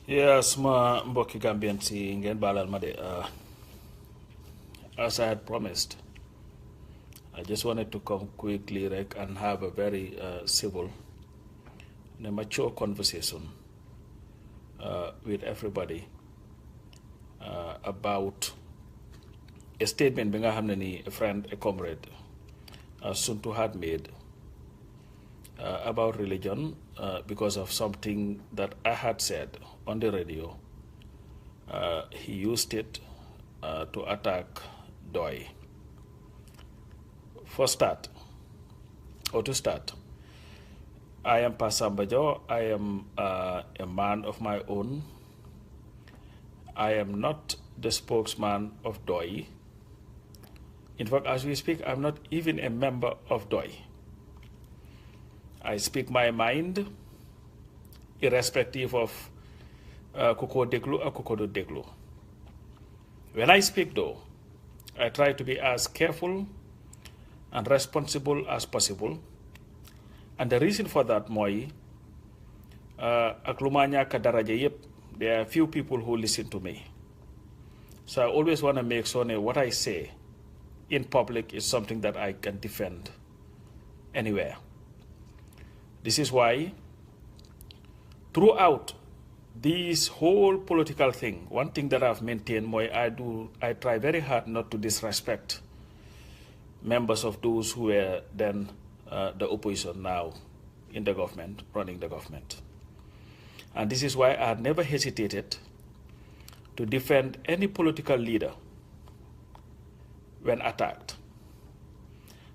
Yes, ma mbokki Gambian si ngeen baalal ma de as I had promised, I just wanted to come quickly and have a very civil and a mature conversation with everybody about a statement bi nga xam ne ni a friend, a comrade, Suntou had made about religion because of something that I had said on the radio. He used it to attack DOI. For start, or to start, I am Pa Samba. I am a man of my own. I am not the spokesman of DOI. In fact, as we speak, I'm not even a member of DOI. I speak my mind, irrespective of kuko deglu or kuko do deglu. When I speak, though, I try to be as careful and responsible as possible. And the reason for that, moi, aklumanya kadaraja yep, there are few people who listen to me. So I always want to make sure that what I say in public is something that I can defend anywhere. This is why throughout this whole political thing, one thing that I've maintained, moi, I try very hard not to disrespect members of those who were then the opposition now in the government, running the government. And this is why I had never hesitated to defend any political leader when attacked.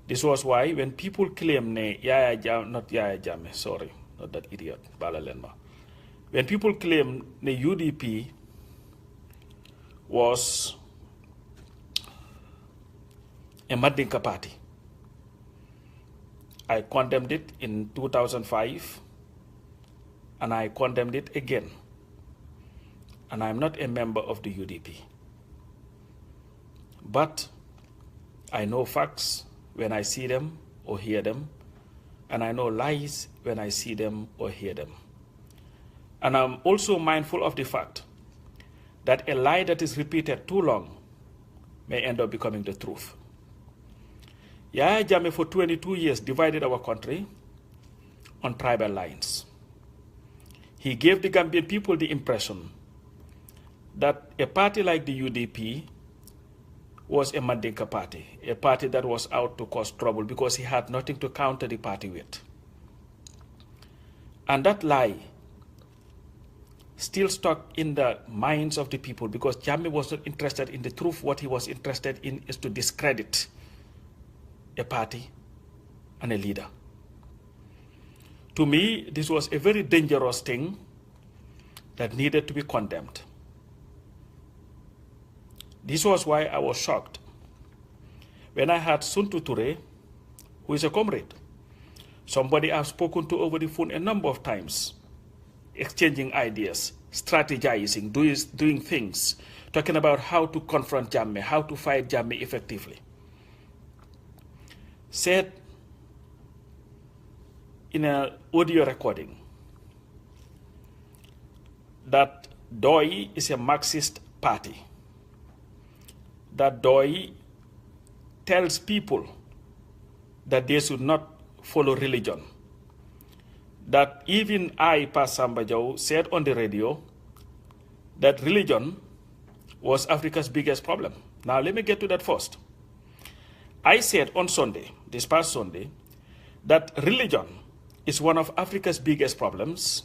This was why when people claim not Yaya Jammeh, sorry, not that idiot, Balalenma. When people claim the UDP was a Madinka party, I condemned it in 2005, and I condemned it again. And I'm not a member of the UDP. But I know facts when I see them or hear them, and I know lies when I see them or hear them. And I'm also mindful of the fact that a lie that is repeated too long may end up becoming the truth. Yaya Jammeh for 22 years divided our country on tribal lines. He gave the Gambian people the impression that a party like the UDP was a Mandinka party, a party that was out to cause trouble because he had nothing to counter the party with. And that lie still stuck in the minds of the people because Jammeh was not interested in the truth. What he was interested in is to discredit a party and a leader. To me, this was a very dangerous thing that needed to be condemned. This was why I was shocked when I had Suntou Touray, who is a comrade, somebody I've spoken to over the phone a number of times, exchanging ideas, strategizing, doing things, talking about how to confront Jammeh, how to fight Jammeh effectively, said in an audio recording that DOI is a Marxist party, that DOI tells people that they should not follow religion, that even I, Pa Samba said on the radio that religion was Africa's biggest problem. Now let me get to that first. I said on Sunday, this past Sunday, that religion is one of Africa's biggest problems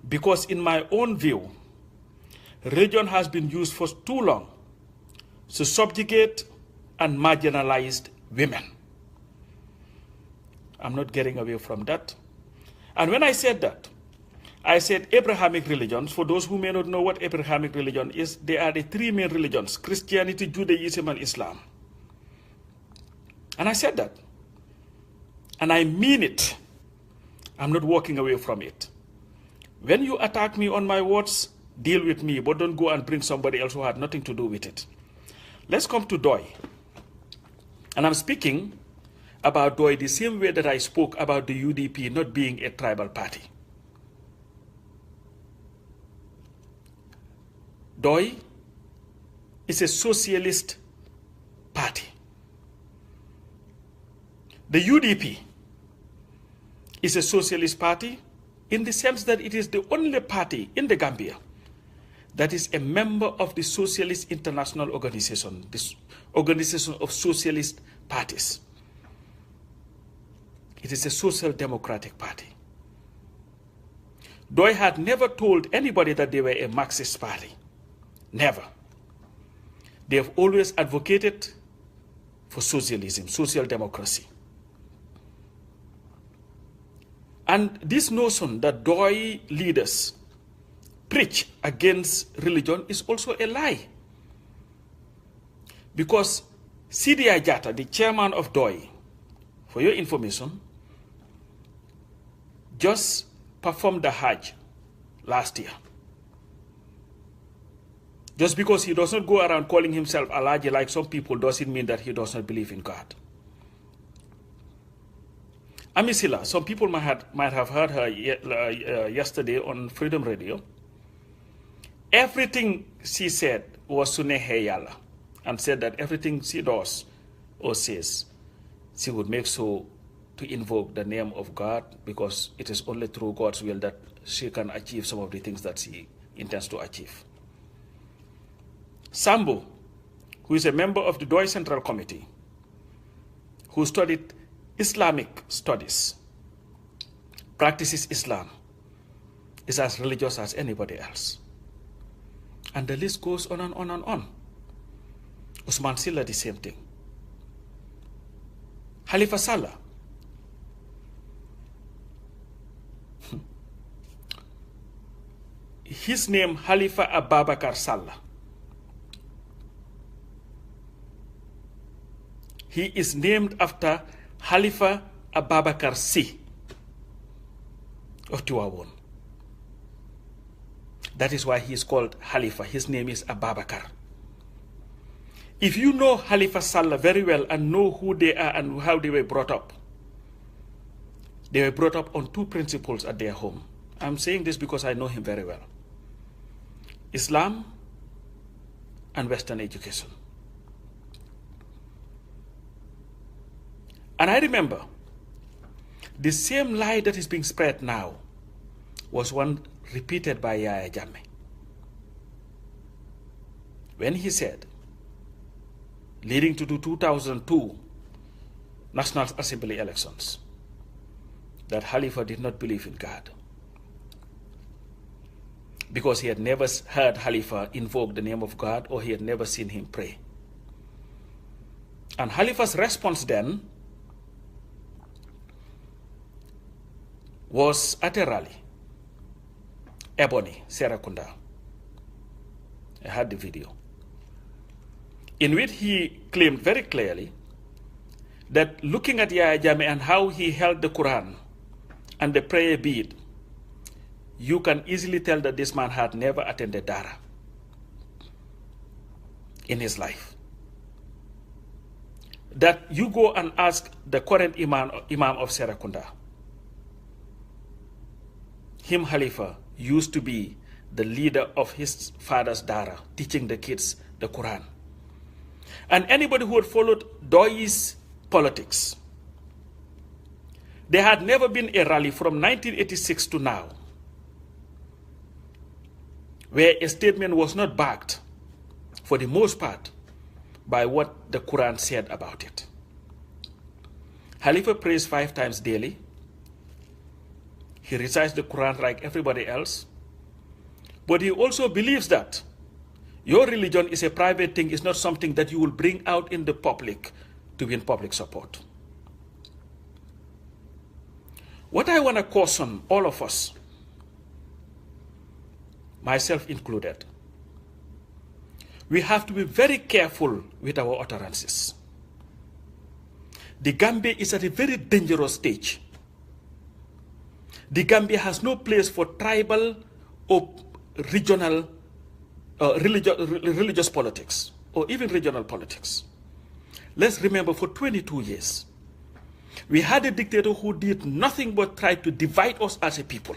because in my own view, religion has been used for too long to subjugate and marginalize women. I'm not getting away from that. And when I said that, I said Abrahamic religions, for those who may not know what Abrahamic religion is, there are the three main religions, Christianity, Judaism, and Islam. And I said that. And I mean it. I'm not walking away from it. When you attack me on my words, deal with me, but don't go and bring somebody else who had nothing to do with it. Let's come to DOI. And I'm speaking about DOI the same way that I spoke about the UDP not being a tribal party. DOI is a socialist party. The UDP is a socialist party in the sense that it is the only party in the Gambia that is a member of the Socialist International Organization, this organization of socialist parties. It is a social democratic party. DOI had never told anybody that they were a Marxist party. Never. They have always advocated for socialism, social democracy. And this notion that DOI leaders preach against religion is also a lie. Because CDI Jatta, the chairman of DOI, for your information, just performed the Hajj last year. Just because he does not go around calling himself Alhaji like some people doesn't mean that he does not believe in God. Amisila, some people might have heard her yesterday on Freedom Radio. Everything she said was Sunehe Yalla, and said that everything she does or says, she would make so to invoke the name of God, because it is only through God's will that she can achieve some of the things that she intends to achieve. Samba, who is a member of the DOI Central Committee, who studied Islamic studies, practices Islam, is as religious as anybody else. And the list goes on and on and on. Usman Silla, the same thing. Khalifa Sallah. His name, Khalifa Ababakar Sallah. He is named after Khalifa Ababakar Si of Tiwawon. That is why he is called Khalifa. His name is Ababakar. If you know Khalifa Sallah very well and know who they are and how they were brought up on two principles at their home. I'm saying this because I know him very well. Islam and Western education. And I remember the same lie that is being spread now was one repeated by Yahya Jammeh, when he said, leading to the 2002 National Assembly elections, that Khalifa did not believe in God, because he had never heard Khalifa invoke the name of God, or he had never seen him pray. And Khalifa's response then was at a rally, Ebony, Serakunda. I had the video, in which he claimed very clearly that looking at Yahya Jammeh and how he held the Quran and the prayer bead, you can easily tell that this man had never attended Dara in his life. That you go and ask the current Imam of Serakunda. Him, Khalifa, used to be the leader of his father's Dara, teaching the kids the Quran. And anybody who had followed DOI's politics, there had never been a rally from 1986 to now where a statement was not backed, for the most part, by what the Quran said about it. Khalifa prays 5 times daily. He recites the Quran like everybody else. But he also believes that your religion is a private thing, it's not something that you will bring out in the public to win public support. What I want to caution all of us, myself included, we have to be very careful with our utterances. The Gambia is at a very dangerous stage. The Gambia has no place for tribal or regional religious politics, or even regional politics. Let's remember, for 22 years, we had a dictator who did nothing but try to divide us as a people.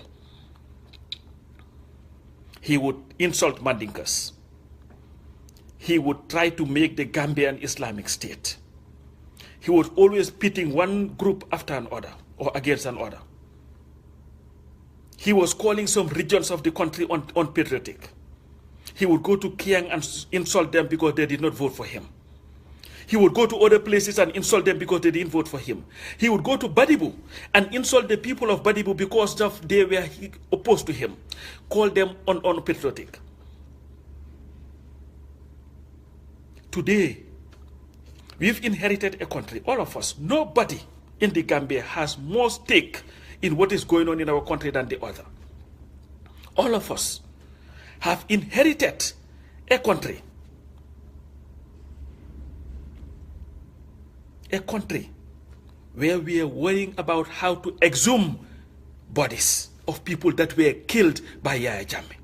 He would insult Mandinkas. he would try to make the Gambian Islamic State. He was always pitting one group after another or against another. He was calling some regions of the country unpatriotic. He would go to Kiang and insult them because they did not vote for him. He would go to other places and insult them because they didn't vote for him. He would go to Badibu and insult the people of Badibu because they were opposed to him. Call them unpatriotic. Today, we've inherited a country, all of us. Nobody in the Gambia has more stake in what is going on in our country than the other. All of us have inherited a country. A country where we are worrying about how to exhume bodies of people that were killed by Yaya Jammeh.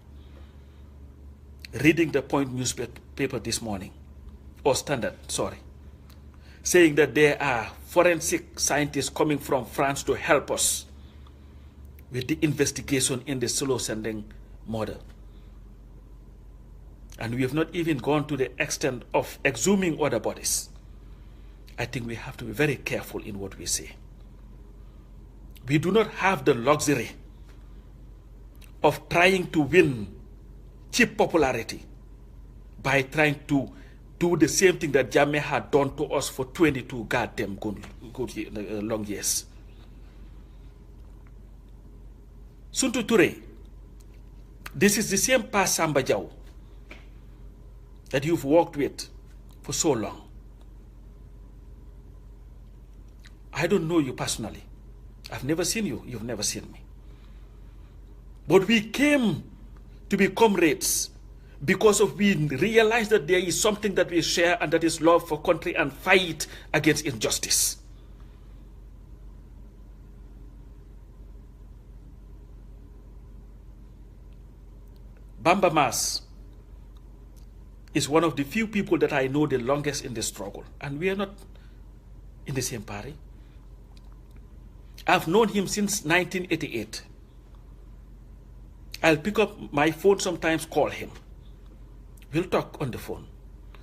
Reading the Point newspaper this morning, or Standard, sorry, saying that there are forensic scientists coming from France to help us with the investigation in the Solo Sending murder. And we have not even gone to the extent of exhuming other bodies. I think we have to be very careful in what we say. We do not have the luxury of trying to win cheap popularity by trying to do the same thing that Jammeh had done to us for 22 goddamn long years. Suntou Touray, this is the same Pa Samba that you've worked with for so long. I don't know you personally. I've never seen you. You've never seen me. But we came to be comrades because we realized that there is something that we share, and that is love for country and fight against injustice. Bamba Mas is one of the few people that I know the longest in this struggle, and we are not in the same party. I've known him since 1988. I'll pick up my phone sometimes, call him. We'll talk on the phone.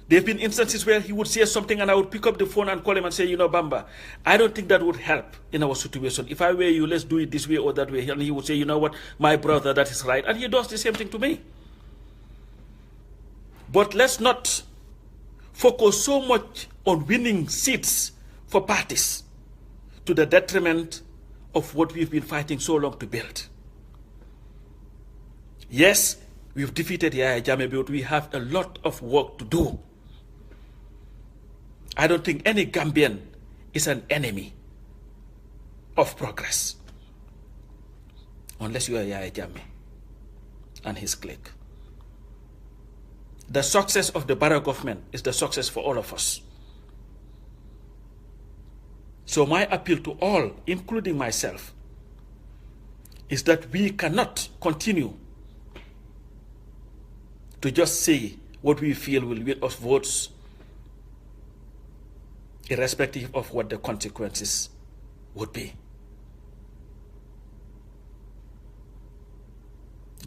There have been instances where he would say something and I would pick up the phone and call him and say, you know, Bamba, I don't think that would help in our situation. If I were you, let's do it this way or that way. And he would say, you know what, my brother, that is right. And he does the same thing to me. But let's not focus so much on winning seats for parties to the detriment of what we've been fighting so long to build. Yes, we've defeated Yaya Jammeh, but we have a lot of work to do. I don't think any Gambian is an enemy of progress, unless you are Yaya Jammeh and his clique. The success of the Barrow government is the success for all of us. So my appeal to all, including myself, is that we cannot continue to just say what we feel will win us votes, irrespective of what the consequences would be.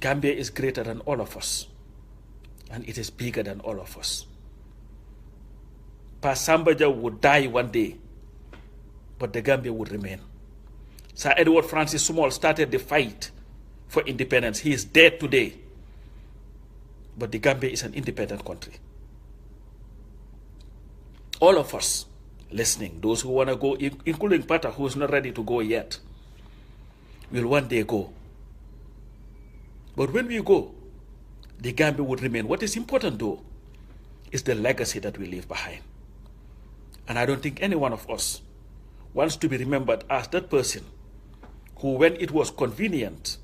Gambia is greater than all of us, and it is bigger than all of us. Pa Samba would die one day, but the Gambia would remain. Sir Edward Francis Small started the fight for independence. He is dead today, but the Gambia is an independent country. All of us listening, those who want to go, including Pata, who is not ready to go yet, will one day go. But when we go, the Gambia would remain. What is important, though, is the legacy that we leave behind. And I don't think any one of us wants to be remembered as that person who, when it was convenient,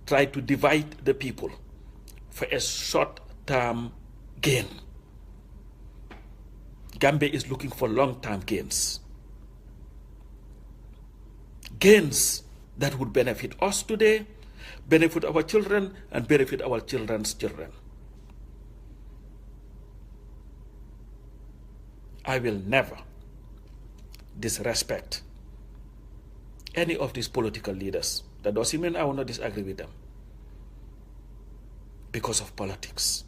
tried to divide the people for a short-term gain. Gambia is looking for long-term gains. Gains that would benefit us today, benefit our children, and benefit our children's children. I will never disrespect any of these political leaders. That doesn't mean I will not disagree with them because of politics.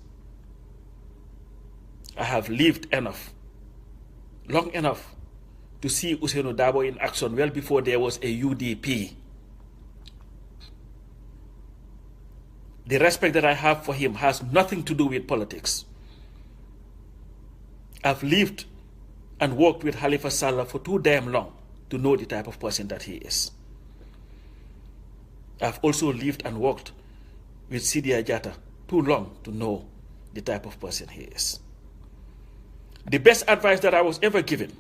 I have lived enough, long enough, to see Ousainou Darboe in action well before there was a UDP. The respect that I have for him has nothing to do with politics. I've lived and worked with Halifa Sallah for too damn long to know the type of person that he is. I've also lived and worked with Sidia Jatta too long to know the type of person he is. The best advice that I was ever given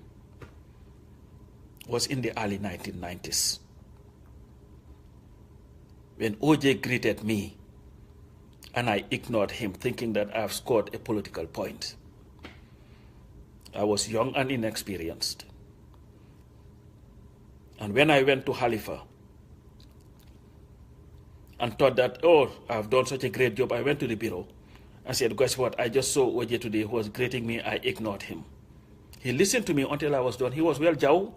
was in the early 1990s. When OJ greeted me and I ignored him thinking that I've scored a political point. I was young and inexperienced. And when I went to Halifa and thought that, oh, I've done such a great job, I went to the bureau and said, guess what, I just saw OJ today who was greeting me, I ignored him. He listened to me until I was done. He was, well, Jao,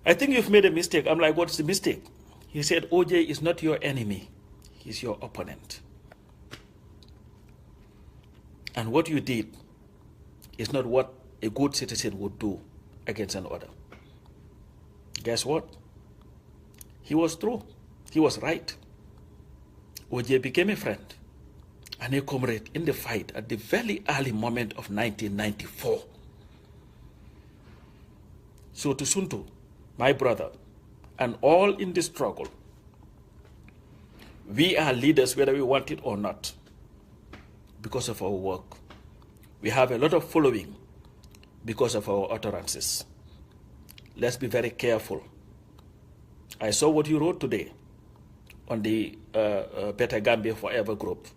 I think you've made a mistake. I'm like, what's the mistake? He said, OJ is not your enemy, he's your opponent. And what you did is not what a good citizen would do against another. Guess what? He was true. He was right. OJ became a friend and a comrade in the fight at the very early moment of 1994. So to Suntou, my brother, and all in this struggle, we are leaders whether we want it or not because of our work. We have a lot of following because of our utterances. Let's be very careful. I saw what you wrote today on the Better Gambia Forever group,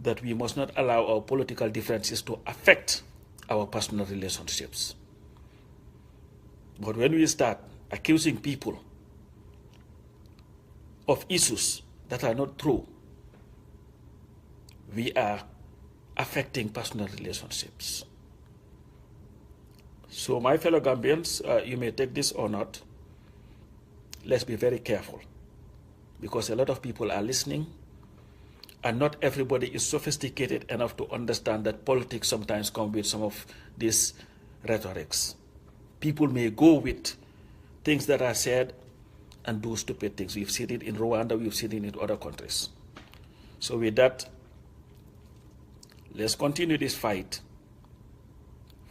that we must not allow our political differences to affect our personal relationships. But when we start accusing people of issues that are not true, we are affecting personal relationships. So my fellow Gambians, you may take this or not, let's be very careful, because a lot of people are listening and not everybody is sophisticated enough to understand that politics sometimes come with some of these rhetorics. People may go with things that are said and do stupid things. We've seen it in Rwanda, we've seen it in other countries. So with that, let's continue this fight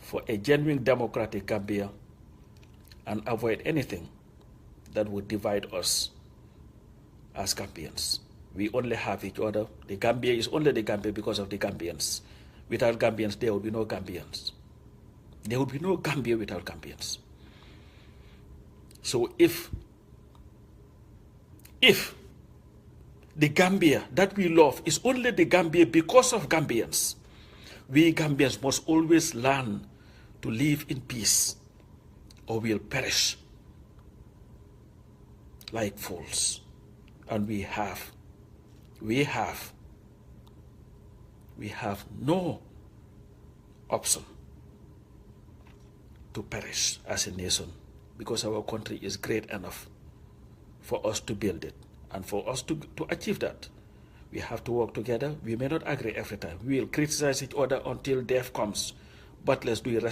for a genuine democratic Gambia and avoid anything that would divide us as Gambians. We only have each other. The Gambia is only the Gambia because of the Gambians. Without Gambians, there would be no Gambians. There would be no Gambia without Gambians. So if the Gambia that we love is only the Gambia because of Gambians, we Gambians must always learn to live in peace or we'll perish like fools. And we have no option to perish as a nation, because our country is great enough for us to build it. And for us to achieve that, we have to work together. We may not agree every time. We will criticize each other until death comes. But let's do it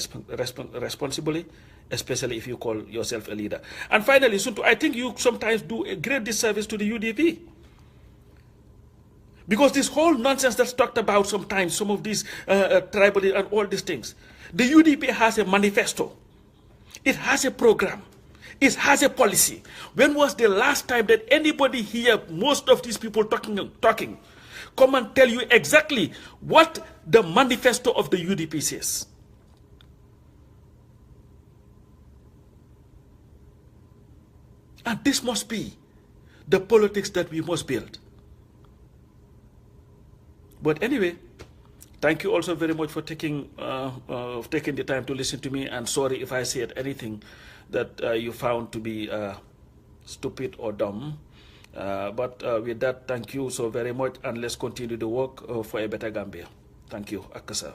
responsibly, especially if you call yourself a leader. And finally, Suntou, I think you sometimes do a great disservice to the UDP. Because this whole nonsense that's talked about sometimes, some of these tribal and all these things, the UDP has a manifesto. It has a program. It has a policy. When was the last time that anybody here, most of these people talking, come and tell you exactly what the manifesto of the UDP says? And this must be the politics that we must build. But anyway, thank you also very much for taking the time to listen to me, and sorry if I said anything that you found to be stupid or dumb. But with that, thank you so very much, and let's continue the work for a better Gambia. Thank you. Akasa.